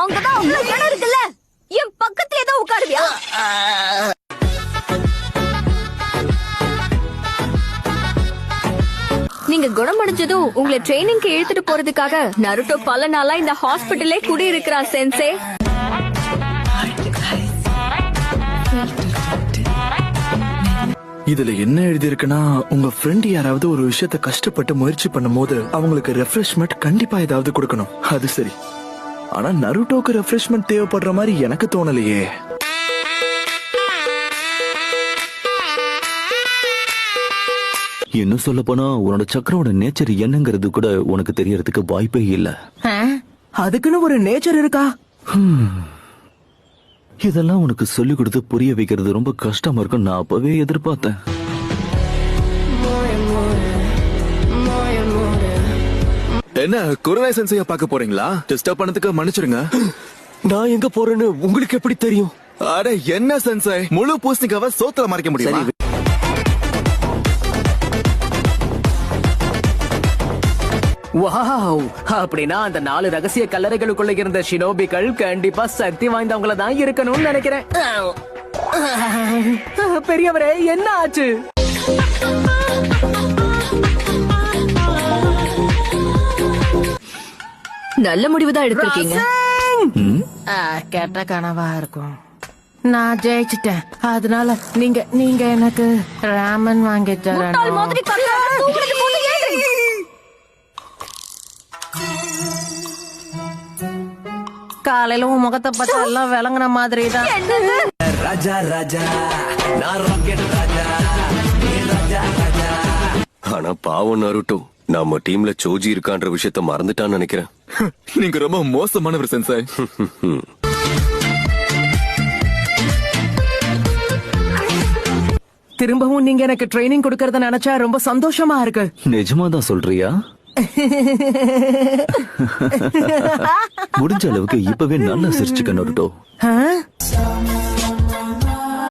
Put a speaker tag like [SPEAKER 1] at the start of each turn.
[SPEAKER 1] அங்கதான் அவ்வளவு இடம் இருக்குல்ல, என் பக்கத்துல ஏதோ உட்காருவியா? நீங்க குணமடைஞ்சதும் உங்களை ட்ரைனிங்க்கு இழுத்துட்டு போறதுக்காக நருட்டோ பல நாளா இந்த ஹாஸ்பிட்டலே குடி இருக்கிறான் சென்சே.
[SPEAKER 2] இதுல என்ன எழுதி இருக்குன்னா, உங்க ஃப்ரெண்ட் யாராவது ஒரு விஷயத்த கஷ்டப்பட்டு முயற்சி பண்ணும் போது அவங்களுக்கு ரெஃப்ரெஷ்மெண்ட் கண்டிப்பா ஏதாவது கொடுக்கணும். அது சரி, ஆனா நருட்டோக்கு ரெஃப்ரெஷ்மெண்ட் தேவைப்படுற மாதிரி எனக்கு தோணலையே.
[SPEAKER 3] என்ன சொல்ல போனா உன்னோட சக்கரோட நேச்சர் என்னங்கிறது கூட உனக்கு தெரியறதுக்கு வாய்ப்பே இல்ல.
[SPEAKER 4] அதுக்குன்னு ஒரு நேச்சர் இருக்கா?
[SPEAKER 3] இதெல்லாம் உனக்கு சொல்லி கொடுத்து புரிய வைக்கிறது ரொம்ப கஷ்டமா இருக்கும். நான் அப்பவே எதிர்பார்த்தேன்.
[SPEAKER 2] என்ன குருநாய் சென்சையா பார்க்க போறீங்களா? டிஸ்டர்ப் பண்ணதுக்கு மன்னிச்சிருங்க.
[SPEAKER 4] நான் எங்க போறேன்னு உங்களுக்கு எப்படி தெரியும்?
[SPEAKER 2] அட என்ன சென்சை, முழு பூசணிக்காவை சோத்துல மறைக்க முடியும்?
[SPEAKER 4] வாவ், அப்படின்னா அந்த 4 ரகசிய கல்லறைகளுக்குள்ள இருந்த ஷினோபிகள் கண்டிப்பா சக்தி வாய்ந்தவங்கள தான் இருக்கணும்னு நினைக்கிறேன். பெரியவரே, என்ன ஆச்சு?
[SPEAKER 1] நல்ல முடிவுதான் எடுத்திருக்கீங்க.
[SPEAKER 4] கெட்ட கனவா இருக்கும். நான் ஜெயிச்சிட்டேன். அதனால நீங்க எனக்கு ராமன் வாங்கி தரணும். காலையில உன் முகத்தை பார்த்தா எல்லாம் விளங்குன மாதிரி தான்.
[SPEAKER 5] ராஜா ராஜா, நான் ராக்கெட் ராஜா, ராஜா ராஜா. ஆனா பாவம் நருட்டோ, நம்ம டீம்ல சோஜி இருக்கான்ற விஷயத்த மறந்துட்டான்னு நினைக்கிறேன்.
[SPEAKER 2] நீங்க ரொம்ப மோசமானவர் சென்சை.
[SPEAKER 4] திரும்பவும் நீங்க எனக்கு ட்ரைனிங் கொடுக்கறத நினைச்சா ரொம்ப சந்தோஷமா இருக்கு.
[SPEAKER 3] நிஜமாதான் சொல்றியா? முடிஞ்ச அளவுக்கு இப்பவே நல்லா சிரிச்சுக்க நருட்டோ.